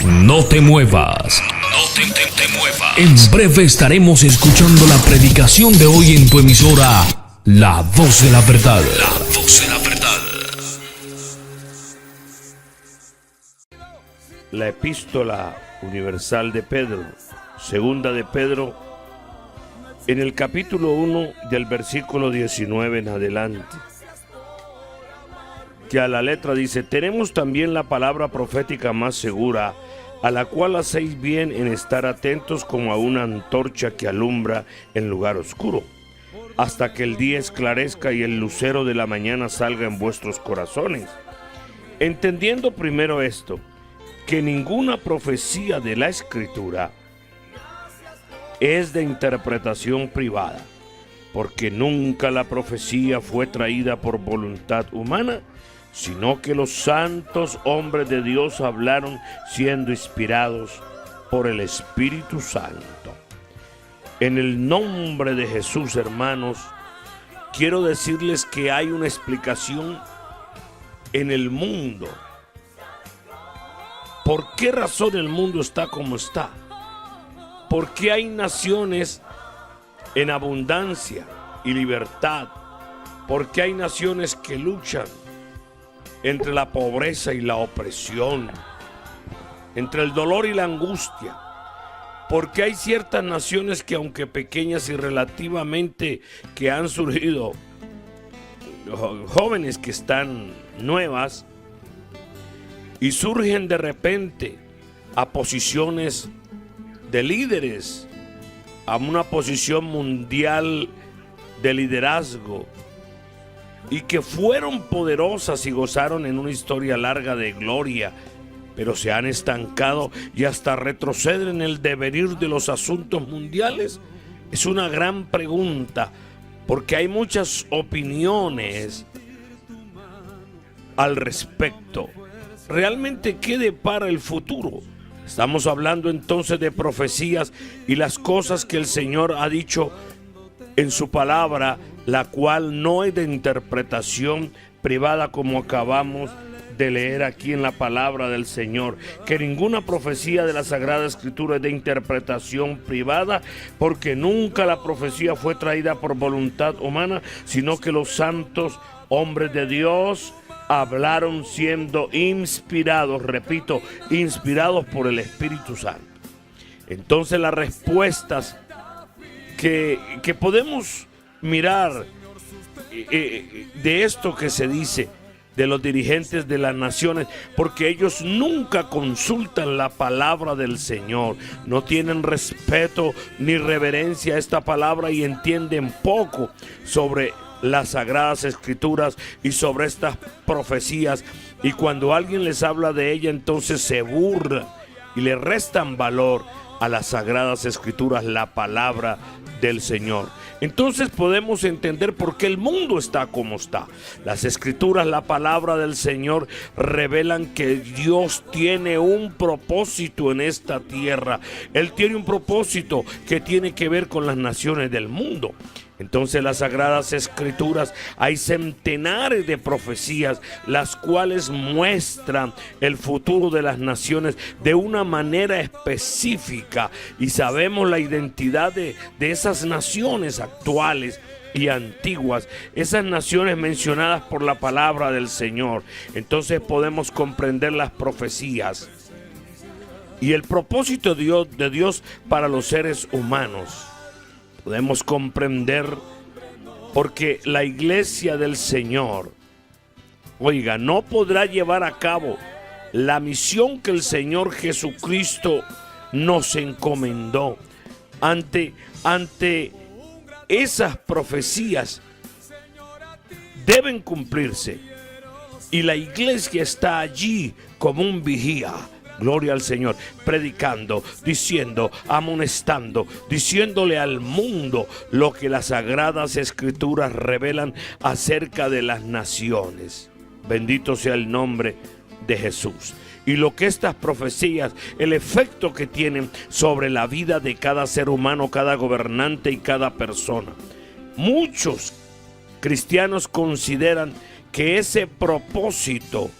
No te muevas. No te muevas. En breve estaremos escuchando la predicación de hoy en tu emisora, La Voz de la Verdad. La Voz de la Verdad. La epístola universal de Pedro, segunda de Pedro, en el capítulo 1 del versículo 19 en adelante, que a la letra dice: tenemos también la palabra profética más segura, a la cual hacéis bien en estar atentos como a una antorcha que alumbra en lugar oscuro, hasta que el día esclarezca y el lucero de la mañana salga en vuestros corazones. Entendiendo primero esto, que ninguna profecía de la Escritura es de interpretación privada, porque nunca la profecía fue traída por voluntad humana, sino que los santos hombres de Dios hablaron siendo inspirados por el Espíritu Santo. En el nombre de Jesús, hermanos, quiero decirles que hay una explicación en el mundo. ¿Por qué razón el mundo está como está? ¿Por qué hay naciones en abundancia y libertad? ¿Por qué hay naciones que luchan entre la pobreza y la opresión, entre el dolor y la angustia? ¿Por qué hay ciertas naciones que, aunque pequeñas y relativamente, que han surgido jóvenes que están nuevas, y surgen de repente a posiciones de líderes, a una posición mundial de liderazgo, y que fueron poderosas y gozaron en una historia larga de gloria, pero se han estancado y hasta retroceden en el devenir de los asuntos mundiales? Es una gran pregunta, porque hay muchas opiniones al respecto. ¿Realmente qué depara el futuro? Estamos hablando entonces de profecías y las cosas que el Señor ha dicho en su palabra, la cual no es de interpretación privada, como acabamos de leer aquí en la palabra del Señor, que ninguna profecía de la Sagrada Escritura es de interpretación privada, porque nunca la profecía fue traída por voluntad humana, sino que los santos hombres de Dios hablaron siendo inspirados, repito, inspirados por el Espíritu Santo. Entonces las respuestas que podemos mirar de esto que se dice de los dirigentes de las naciones, porque ellos nunca consultan la palabra del Señor, no tienen respeto ni reverencia a esta palabra y entienden poco sobre las Sagradas Escrituras y sobre estas profecías, y cuando alguien les habla de ella, entonces se burla y le restan valor a las Sagradas Escrituras, la palabra del Señor. Entonces podemos entender por qué el mundo está como está. Las Escrituras, la palabra del Señor, revelan que Dios tiene un propósito en esta tierra. Él tiene un propósito que tiene que ver con las naciones del mundo. Entonces las Sagradas Escrituras, hay centenares de profecías, las cuales muestran el futuro de las naciones de una manera específica, y sabemos la identidad de esas naciones actuales y antiguas, esas naciones mencionadas por la palabra del Señor. Entonces podemos comprender las profecías y el propósito de Dios para los seres humanos. Podemos comprender porque la iglesia del Señor, oiga, no podrá llevar a cabo la misión que el Señor Jesucristo nos encomendó. Ante esas profecías deben cumplirse, y la iglesia está allí como un vigía. Gloria al Señor, predicando, diciendo, amonestando, diciéndole al mundo lo que las Sagradas Escrituras revelan acerca de las naciones. Bendito sea el nombre de Jesús. Y lo que estas profecías, el efecto que tienen sobre la vida de cada ser humano, cada gobernante y cada persona. Muchos cristianos consideran que ese propósito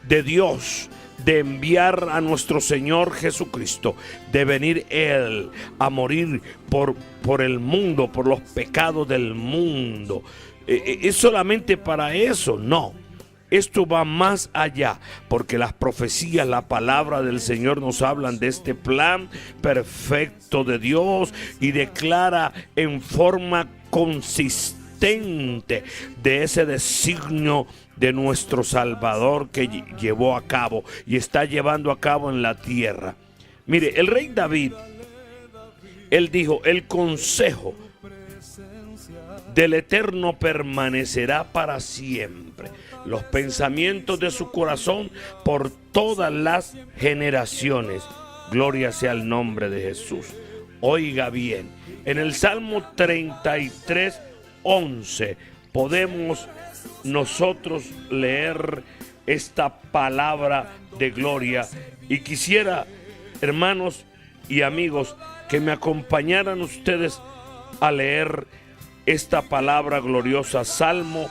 de Dios de enviar a nuestro Señor Jesucristo, de venir Él a morir por el mundo, por los pecados del mundo. ¿Es solamente para eso? No. Esto va más allá, porque las profecías, la palabra del Señor nos hablan de este plan perfecto de Dios y declara en forma consistente de ese designio de nuestro Salvador que llevó a cabo y está llevando a cabo en la tierra. Mire, el rey David, él dijo: el consejo del Eterno permanecerá para siempre, los pensamientos de su corazón por todas las generaciones. Gloria sea el nombre de Jesús. Oiga bien, en el Salmo 33, 11 podemos nosotros leer esta palabra de gloria, y quisiera, hermanos y amigos, que me acompañaran ustedes a leer esta palabra gloriosa, Salmo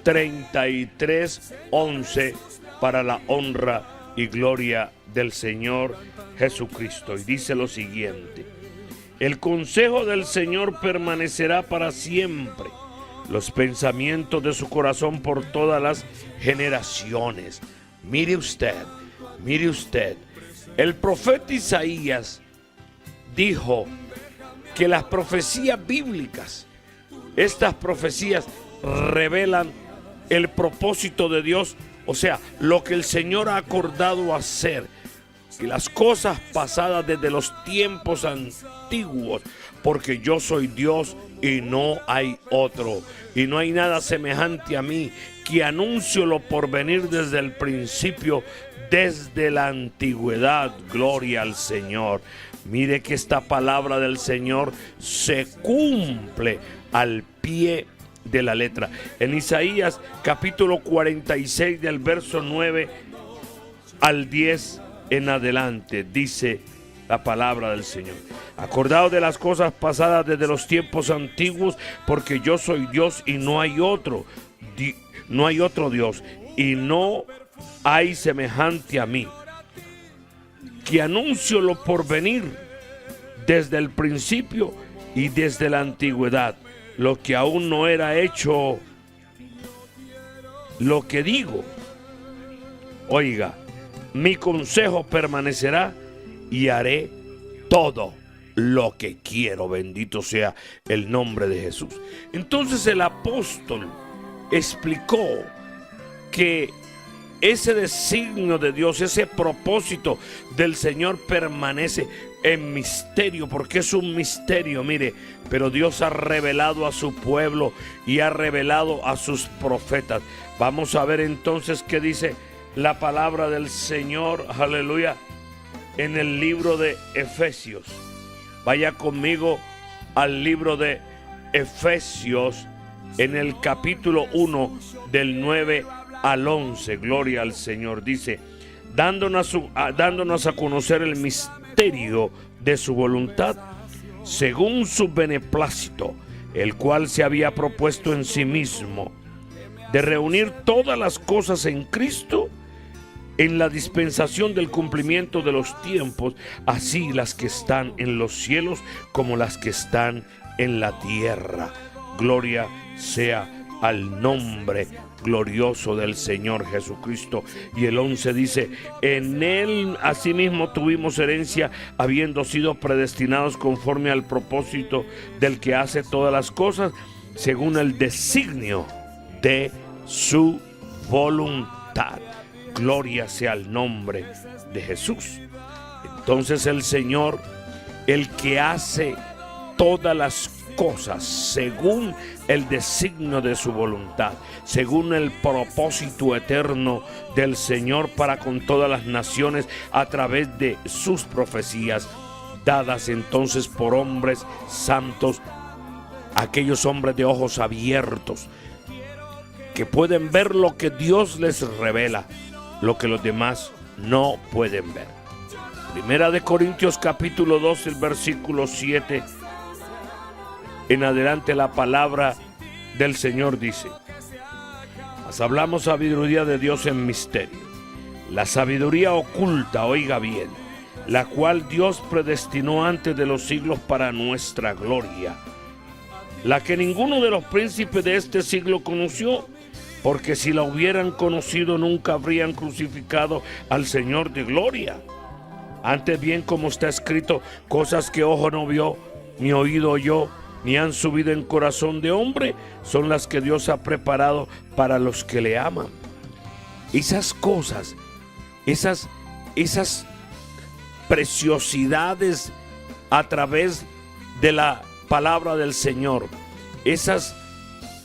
33, 11, para la honra y gloria del Señor Jesucristo. Y dice lo siguiente: el consejo del Señor permanecerá para siempre, los pensamientos de su corazón por todas las generaciones. Mire usted, el profeta Isaías dijo que las profecías bíblicas, estas profecías revelan el propósito de Dios, o sea, lo que el Señor ha acordado hacer, y las cosas pasadas desde los tiempos antiguos, porque yo soy Dios y no hay otro, y no hay nada semejante a mí, que anuncio lo porvenir desde el principio, desde la antigüedad. Gloria al Señor. Mire que esta palabra del Señor se cumple al pie de la letra. En Isaías capítulo 46 del verso 9 al 10 en adelante dice la palabra del Señor: acordaos de las cosas pasadas desde los tiempos antiguos, porque yo soy Dios y no hay otro, no hay otro Dios, y no hay semejante a mí, que anuncio lo porvenir desde el principio y desde la antigüedad, lo que aún no era hecho, lo que digo. Oiga, mi consejo permanecerá y haré todo lo que quiero. Bendito sea el nombre de Jesús. Entonces el apóstol explicó que ese designio de Dios, ese propósito del Señor permanece en misterio, porque es un misterio, mire, pero Dios ha revelado a su pueblo y ha revelado a sus profetas. Vamos a ver entonces qué dice la palabra del Señor, aleluya, en el libro de Efesios. Vaya conmigo al libro de Efesios, en el capítulo 1 del 9 al 11, gloria al Señor. Dice: dándonos a conocer el misterio de su voluntad, según su beneplácito, el cual se había propuesto en sí mismo, de reunir todas las cosas en Cristo, en la dispensación del cumplimiento de los tiempos, así las que están en los cielos como las que están en la tierra. Gloria sea al nombre glorioso del Señor Jesucristo. Y el 11 dice: en él asimismo tuvimos herencia, habiendo sido predestinados conforme al propósito del que hace todas las cosas, según el designio de su voluntad. Gloria sea el nombre de Jesús. Entonces el Señor, el que hace todas las cosas según el designio de su voluntad, según el propósito eterno del Señor para con todas las naciones, a través de sus profecías, dadas entonces por hombres santos, aquellos hombres de ojos abiertos, que pueden ver lo que Dios les revela, lo que los demás no pueden ver. Primera de Corintios capítulo 2, el versículo 7 en adelante, la palabra del Señor dice: mas hablamos sabiduría de Dios en misterio, La sabiduría oculta, oiga bien, la cual Dios predestinó antes de los siglos para nuestra gloria, la que ninguno de los príncipes de este siglo conoció, porque si la hubieran conocido nunca habrían crucificado al Señor de gloria. Antes bien, como está escrito, cosas que ojo no vio, ni oído oyó, ni han subido en corazón de hombre, son las que Dios ha preparado para los que le aman. Esas cosas, esas preciosidades a través de la palabra del Señor, esas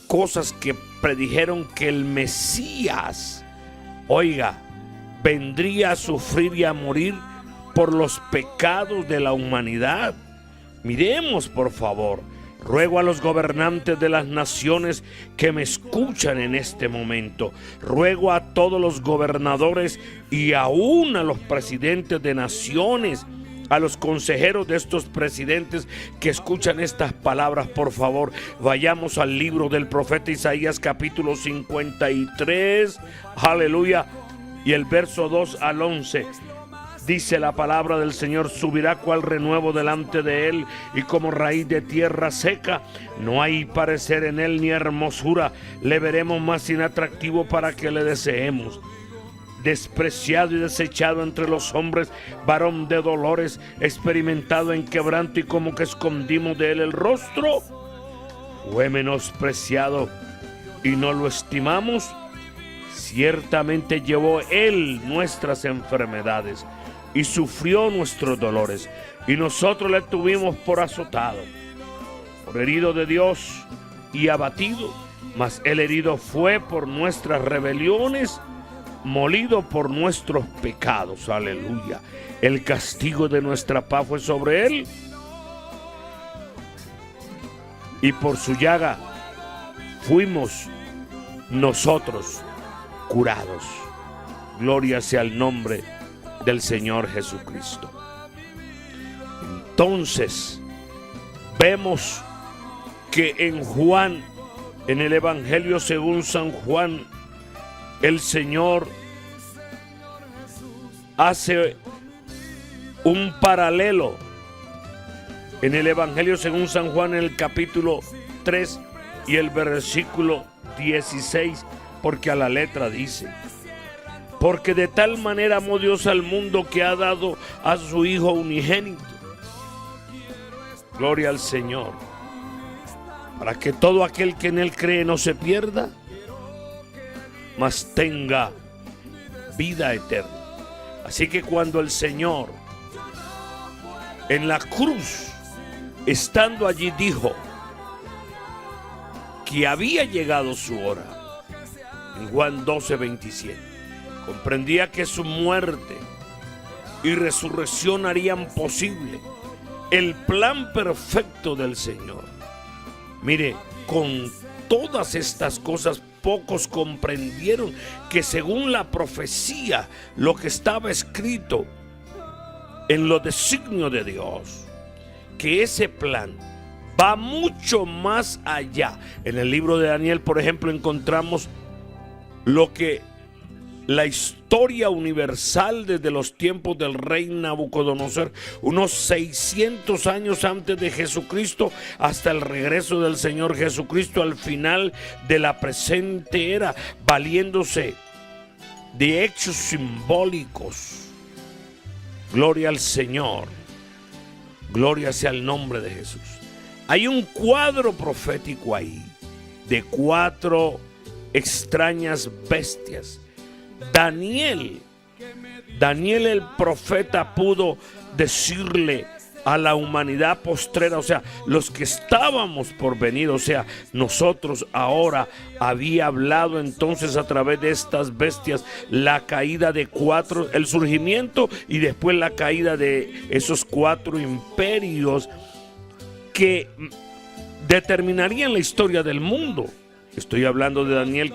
cosas que predijeron que el Mesías, oiga, vendría a sufrir y a morir por los pecados de la humanidad. Miremos, por favor. Ruego a los gobernantes de las naciones que me escuchan en este momento. Ruego a todos los gobernadores y aún a los presidentes de naciones, a los consejeros de estos presidentes que escuchan estas palabras, por favor, vayamos al libro del profeta Isaías, capítulo 53, aleluya, y el verso 2 al 11. Dice la palabra del Señor: subirá cual renuevo delante de él, y como raíz de tierra seca. No hay parecer en él ni hermosura, le veremos más inatractivo para que le deseemos. Despreciado y desechado entre los hombres, varón de dolores, experimentado en quebranto, y como que escondimos de él el rostro. Fue menospreciado y no lo estimamos. Ciertamente llevó él nuestras enfermedades y sufrió nuestros dolores, y nosotros le tuvimos por azotado, por herido de Dios y abatido. Mas el herido fue por nuestras rebeliones, molido por nuestros pecados, aleluya. El castigo de nuestra paz fue sobre él, y por su llaga fuimos nosotros curados. Gloria sea el nombre del Señor Jesucristo. Entonces vemos que en Juan, en el Evangelio según San Juan, el Señor hace un paralelo en el Evangelio según San Juan, en el capítulo 3 y el versículo 16, porque a la letra dice: porque de tal manera amó Dios al mundo que ha dado a su Hijo unigénito. Gloria al Señor. Para que todo aquel que en él cree no se pierda, mas tenga vida eterna. Así que cuando el Señor en la cruz, estando allí, dijo que había llegado su hora, en Juan 12:27, comprendía que su muerte y resurrección harían posible el plan perfecto del Señor. Mire, con todas estas cosas, pocos comprendieron que según la profecía, lo que estaba escrito en los designios de Dios, que ese plan va mucho más allá. En el libro de Daniel, por ejemplo, encontramos lo que la historia universal desde los tiempos del rey Nabucodonosor, unos 600 años antes de Jesucristo, hasta el regreso del Señor Jesucristo al final de la presente era, valiéndose de hechos simbólicos. Gloria al Señor, gloria sea el nombre de Jesús. Hay un cuadro profético ahí de 4 extrañas bestias. Daniel el profeta pudo decirle a la humanidad postrera, o sea, los que estábamos por venir, o sea, nosotros ahora, había hablado entonces a través de estas bestias la caída de 4, el surgimiento y después la caída de esos 4 imperios que determinarían la historia del mundo. Estoy hablando de Daniel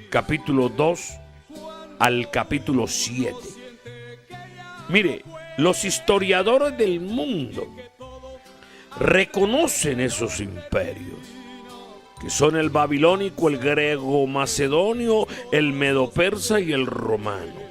capítulo 2 al capítulo 7. Mire, los historiadores del mundo reconocen esos imperios, que son el babilónico, el griego macedonio, el medo-persa y el romano.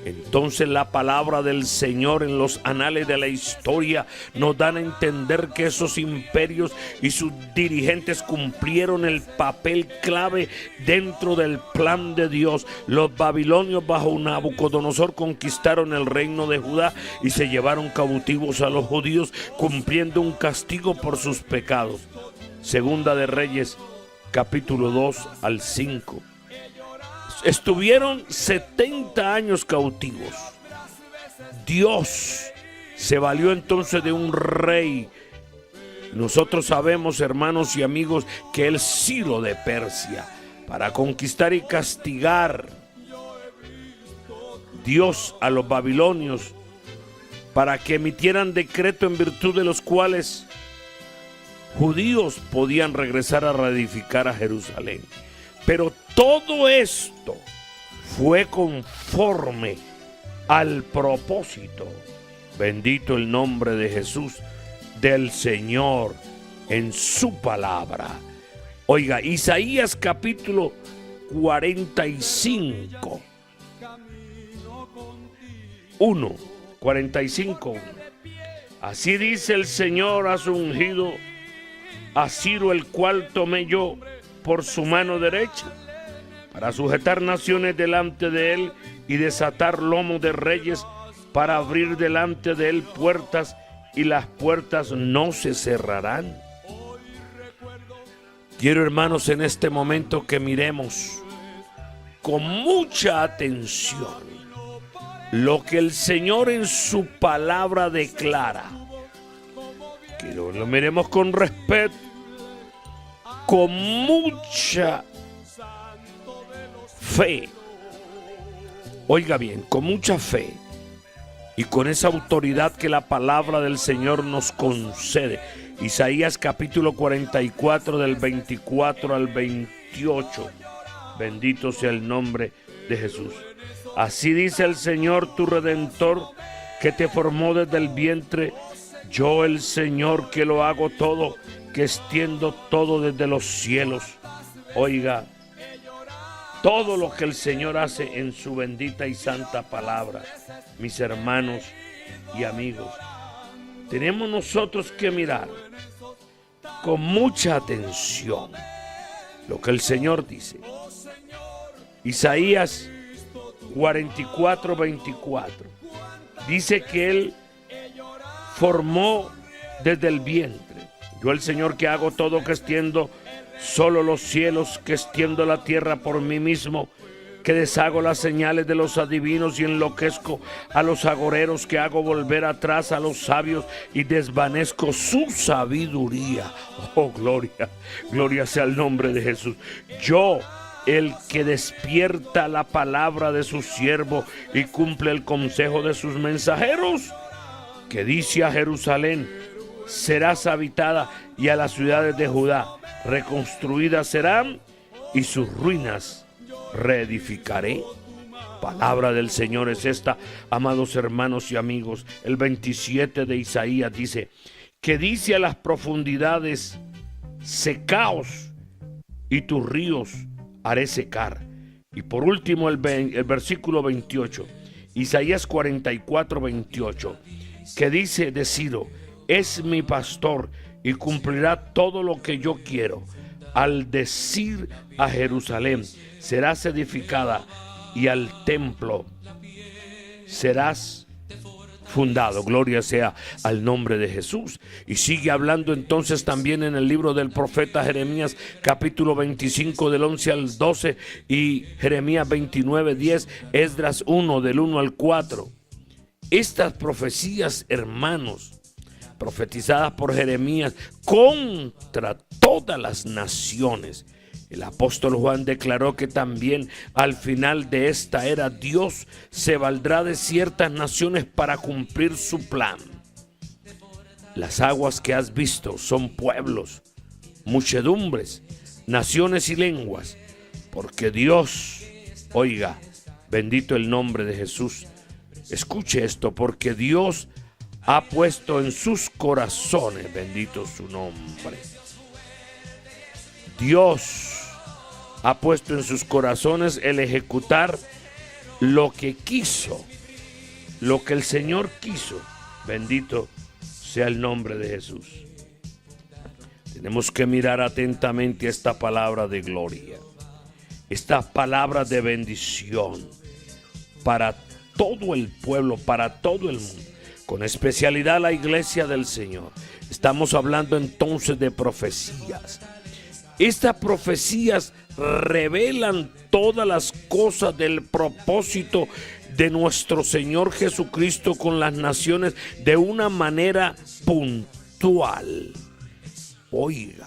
Entonces la palabra del Señor en los anales de la historia nos dan a entender que esos imperios y sus dirigentes cumplieron el papel clave dentro del plan de Dios. Los babilonios bajo Nabucodonosor conquistaron el reino de Judá y se llevaron cautivos a los judíos, cumpliendo un castigo por sus pecados. Segunda de Reyes, capítulo 2 al 5. Estuvieron 70 años cautivos. Dios se valió entonces de un rey. Nosotros sabemos, hermanos y amigos, que el Ciro de Persia, para conquistar y castigar Dios a los babilonios, para que emitieran decreto en virtud de los cuales judíos podían regresar a reedificar a Jerusalén. Pero todo esto fue conforme al propósito, bendito el nombre de Jesús, del Señor en su palabra. Oiga, Isaías capítulo 45, 45. Así dice el Señor a su ungido, a Ciro, el cual tomé yo por su mano derecha, para sujetar naciones delante de él y desatar lomos de reyes, para abrir delante de él puertas, y las puertas no se cerrarán. Quiero, hermanos, en este momento que miremos con mucha atención lo que el Señor en su palabra declara. Quiero que lo miremos con respeto, con mucha fe. Oiga bien, con mucha fe y con esa autoridad que la palabra del Señor nos concede. Isaías capítulo 44 del 24 al 28. Bendito sea el nombre de Jesús. Así dice el Señor tu Redentor, que te formó desde el vientre. Yo, el Señor, que lo hago todo, que extiendo todo desde los cielos. Oiga, todo lo que el Señor hace en su bendita y santa palabra, mis hermanos y amigos, tenemos nosotros que mirar con mucha atención lo que el Señor dice. Isaías 44, 24 dice que Él formó desde el vientre. Yo, el Señor, que hago todo, que extiendo solo los cielos, que extiendo la tierra por mí mismo, que deshago las señales de los adivinos y enloquezco a los agoreros, que hago volver atrás a los sabios y desvanezco su sabiduría. Oh, gloria sea el nombre de Jesús. Yo, el que despierta la palabra de su siervo y cumple el consejo de sus mensajeros, que dice a Jerusalén, serás habitada, y a las ciudades de Judá reconstruidas serán, y sus ruinas reedificaré. Palabra del Señor es esta, amados hermanos y amigos. El 27 de Isaías dice, que dice a las profundidades, secaos, y tus ríos haré secar. Y por último el versículo 28, Isaías 44, 28, que dice de Ciro, es mi pastor y cumplirá todo lo que yo quiero. Al decir a Jerusalén, serás edificada, y al templo serás fundado. Gloria sea al nombre de Jesús. Y sigue hablando entonces también en el libro del profeta Jeremías, capítulo 25 del 11 al 12, y Jeremías 29, 10, Esdras 1 del 1 al 4. Estas profecías, hermanos, profetizadas por Jeremías contra todas las naciones. El apóstol Juan declaró que también al final de esta era Dios se valdrá de ciertas naciones para cumplir su plan. Las aguas que has visto son pueblos, muchedumbres, naciones y lenguas, porque Dios, oiga, bendito el nombre de Jesús, escuche esto, porque Dios ha puesto en sus corazones, bendito su nombre. Dios ha puesto en sus corazones el ejecutar lo que quiso lo que el Señor quiso. Bendito sea el nombre de Jesús. Tenemos que mirar atentamente esta palabra de gloria, esta palabra de bendición para todo el pueblo, para todo el mundo, con especialidad la iglesia del Señor. Estamos hablando entonces de profecías. Estas profecías revelan todas las cosas del propósito de nuestro Señor Jesucristo con las naciones de una manera puntual. Oiga,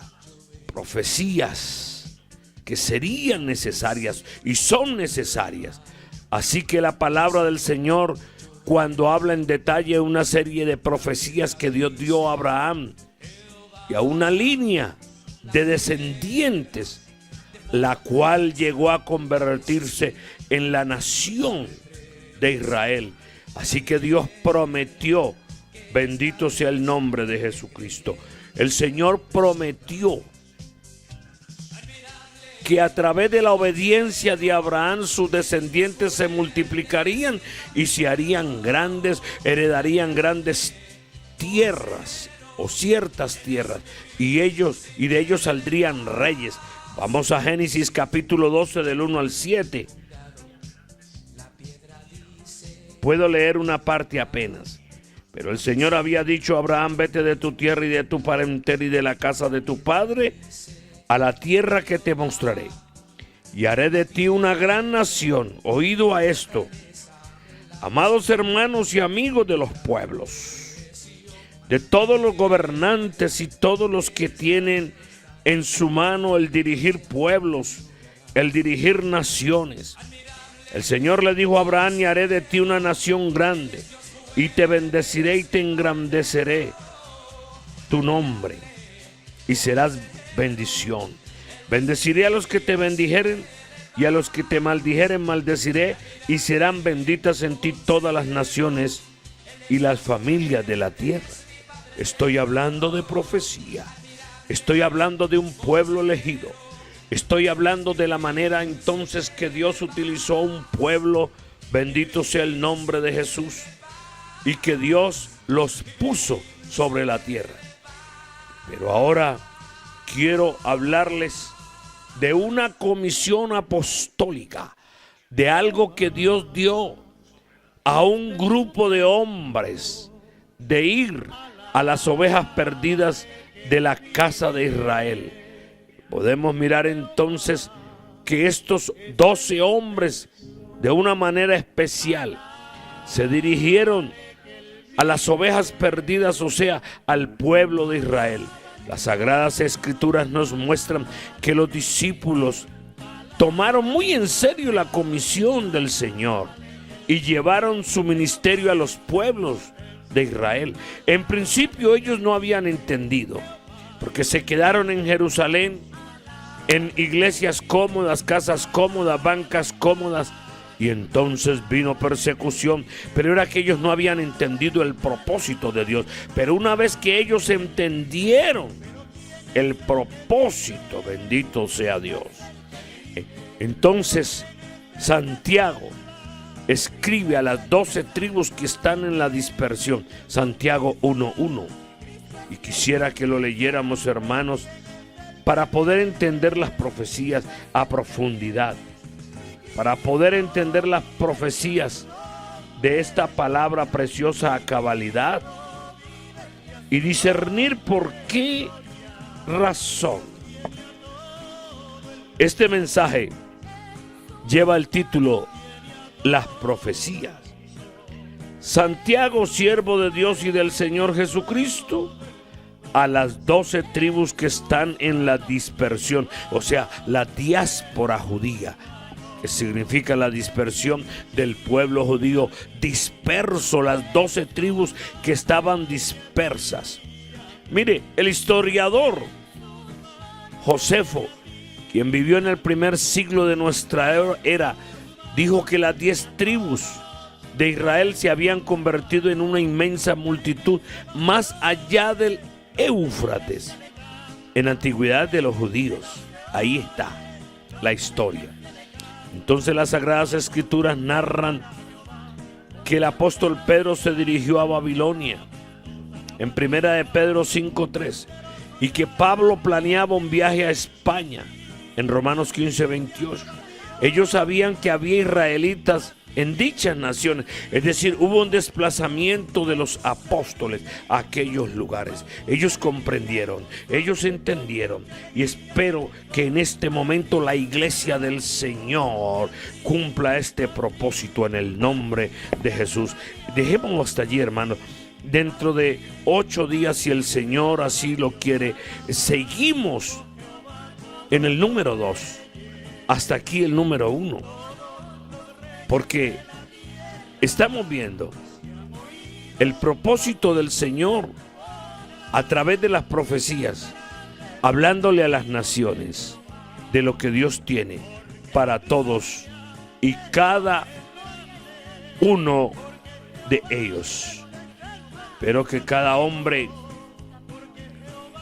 profecías que serían necesarias y son necesarias. Así que la palabra del Señor, cuando habla en detalle una serie de profecías que Dios dio a Abraham y a una línea de descendientes, la cual llegó a convertirse en la nación de Israel. Así que Dios prometió, bendito sea el nombre de Jesucristo, el Señor prometió que a través de la obediencia de Abraham sus descendientes se multiplicarían y se harían grandes, heredarían grandes tierras o ciertas tierras, y de ellos saldrían reyes. Vamos a Génesis capítulo 12 del 1 al 7. Puedo leer una parte apenas. Pero el Señor había dicho a Abraham: vete de tu tierra y de tu parentela y de la casa de tu padre a la tierra que te mostraré, y haré de ti una gran nación. Oído a esto, amados hermanos y amigos de los pueblos, de todos los gobernantes y todos los que tienen en su mano el dirigir pueblos, el dirigir naciones. El Señor le dijo a Abraham: y haré de ti una nación grande, y te bendeciré y te engrandeceré tu nombre, y serás bendición. Bendeciré a los que te bendijeren, y a los que te maldijeren maldeciré, y serán benditas en ti todas las naciones y las familias de la tierra. Estoy hablando de profecía. Estoy hablando de un pueblo elegido. Estoy hablando de la manera entonces que Dios utilizó un pueblo, bendito sea el nombre de Jesús, y que Dios los puso sobre la tierra. Pero ahora quiero hablarles de una comisión apostólica, de algo que Dios dio a un grupo de hombres, de ir a las ovejas perdidas de la casa de Israel. Podemos mirar entonces que estos 12 hombres, de una manera especial, se dirigieron a las ovejas perdidas, o sea, al pueblo de Israel. Las Sagradas Escrituras nos muestran que los discípulos tomaron muy en serio la comisión del Señor y llevaron su ministerio a los pueblos de Israel. En principio ellos no habían entendido, porque se quedaron en Jerusalén, en iglesias cómodas, casas cómodas, bancas cómodas, y entonces vino persecución. Pero era que ellos no habían entendido el propósito de Dios. Pero una vez que ellos entendieron el propósito, bendito sea Dios, entonces Santiago escribe a las 12 tribus que están en la dispersión. Santiago 1:1. Y quisiera que lo leyéramos, hermanos, para poder entender las profecías a profundidad, para poder entender las profecías de esta palabra preciosa a cabalidad y discernir por qué razón este mensaje lleva el título Las profecías. Santiago, siervo de Dios y del Señor Jesucristo, a las 12 tribus que están en la dispersión, o sea, la diáspora judía, que significa la dispersión del pueblo judío disperso, las 12 tribus que estaban dispersas. Mire, el historiador Josefo, quien vivió en el primer siglo de nuestra era, dijo que las 10 tribus de Israel se habían convertido en una inmensa multitud más allá del Éufrates, en la antigüedad de los judíos. Ahí está la historia. Entonces las Sagradas Escrituras narran que el apóstol Pedro se dirigió a Babilonia, en primera de Pedro 5:13, y que Pablo planeaba un viaje a España, en Romanos 15:28. Ellos sabían que había israelitas en dichas naciones, es decir, hubo un desplazamiento de los apóstoles a aquellos lugares. Ellos comprendieron, ellos entendieron, y espero que en este momento la iglesia del Señor cumpla este propósito en el nombre de Jesús. Dejémoslo hasta allí, hermanos. Dentro de 8 días, si el Señor así lo quiere, seguimos en el número 2, hasta aquí el número 1. Porque estamos viendo el propósito del Señor a través de las profecías, hablándole a las naciones de lo que Dios tiene para todos y cada uno de ellos. Pero que cada hombre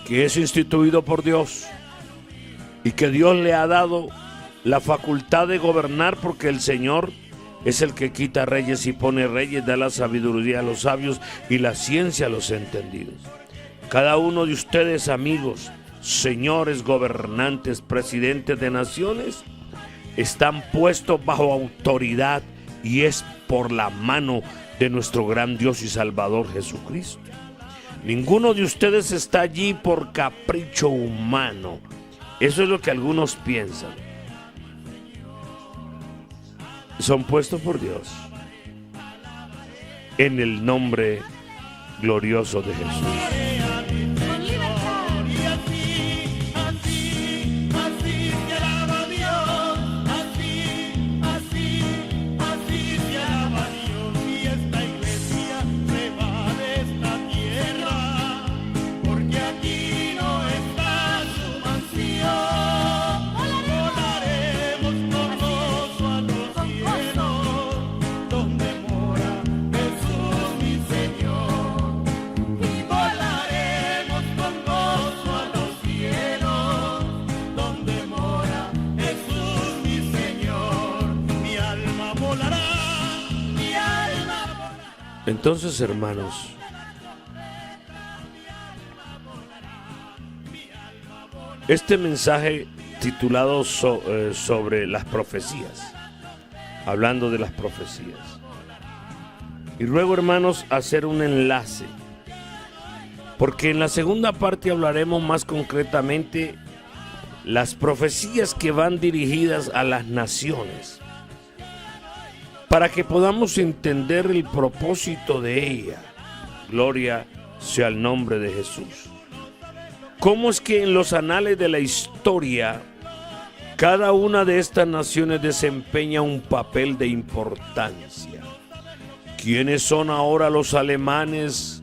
que es instituido por Dios y que Dios le ha dado la facultad de gobernar, porque el Señor es el que quita reyes y pone reyes, da la sabiduría a los sabios y la ciencia a los entendidos. Cada uno de ustedes, amigos, señores gobernantes, presidentes de naciones, están puestos bajo autoridad, y es por la mano de nuestro gran Dios y Salvador Jesucristo. Ninguno de ustedes está allí por capricho humano. Eso es lo que algunos piensan. Son puestos por Dios en el nombre glorioso de Jesús. Entonces, hermanos, este mensaje titulado sobre las profecías, hablando de las profecías, y luego, hermanos, hacer un enlace, porque en la segunda parte hablaremos más concretamente las profecías que van dirigidas a las naciones, para que podamos entender el propósito de ella. Gloria sea el nombre de Jesús. ¿Cómo es que en los anales de la historia cada una de estas naciones desempeña un papel de importancia? ¿Quiénes son ahora los alemanes,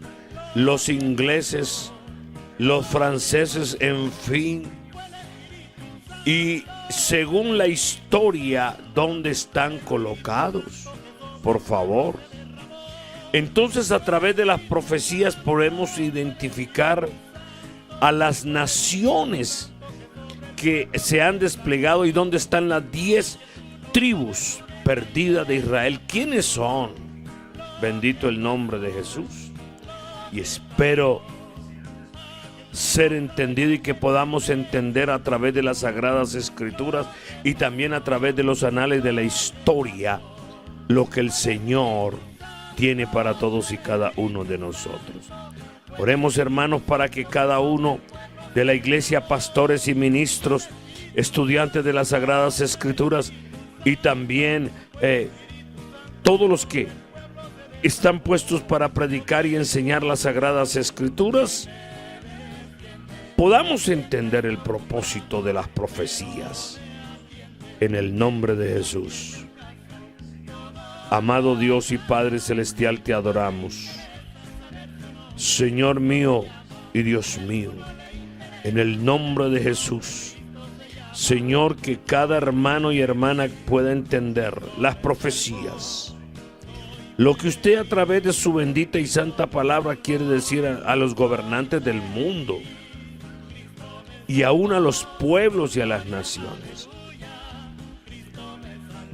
los ingleses, los franceses, en fin? Y según la historia, ¿dónde están colocados? Por favor. Entonces, a través de las profecías podemos identificar a las naciones que se han desplegado y dónde están las 10 tribus perdidas de Israel. ¿Quiénes son? Bendito el nombre de Jesús. Y espero ser entendido y que podamos entender a través de las Sagradas Escrituras y también a través de los anales de la historia lo que el Señor tiene para todos y cada uno de nosotros. Oremos, hermanos, para que cada uno de la iglesia, pastores y ministros, estudiantes de las Sagradas Escrituras y también todos los que están puestos para predicar y enseñar las Sagradas Escrituras, podamos entender el propósito de las profecías en el nombre de Jesús. Amado Dios y Padre Celestial, te adoramos. Señor mío y Dios mío, en el nombre de Jesús, Señor, que cada hermano y hermana pueda entender las profecías, lo que usted a través de su bendita y santa palabra quiere decir a los gobernantes del mundo y aún a los pueblos y a las naciones.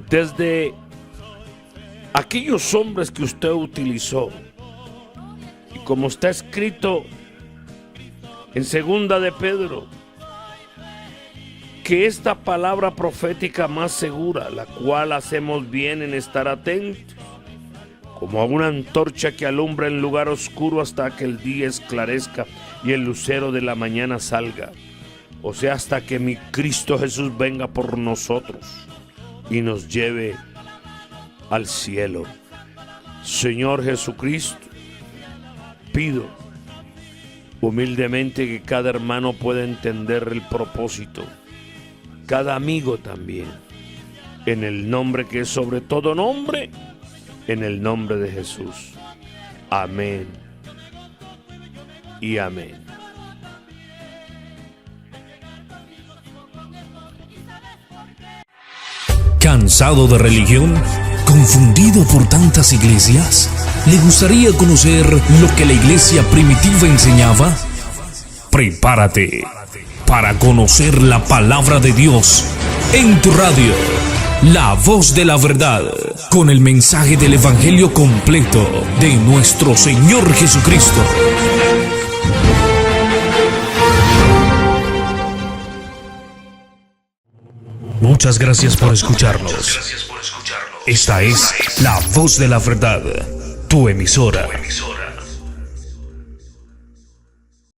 Desde aquellos hombres que usted utilizó. Y como está escrito en 2 de Pedro, que esta palabra profética más segura, la cual hacemos bien en estar atentos, como a una antorcha que alumbra en lugar oscuro hasta que el día esclarezca y el lucero de la mañana salga. O sea, hasta que mi Cristo Jesús venga por nosotros y nos lleve al cielo. Señor Jesucristo, pido humildemente que cada hermano pueda entender el propósito, cada amigo también, en el nombre que es sobre todo nombre, en el nombre de Jesús. Amén y amén. ¿Cansado de religión? ¿Confundido por tantas iglesias? ¿Le gustaría conocer lo que la iglesia primitiva enseñaba? Prepárate para conocer la palabra de Dios en tu radio, La Voz de la Verdad, con el mensaje del Evangelio completo de nuestro Señor Jesucristo. Muchas gracias por escucharnos. Esta es La Voz de la Verdad, tu emisora.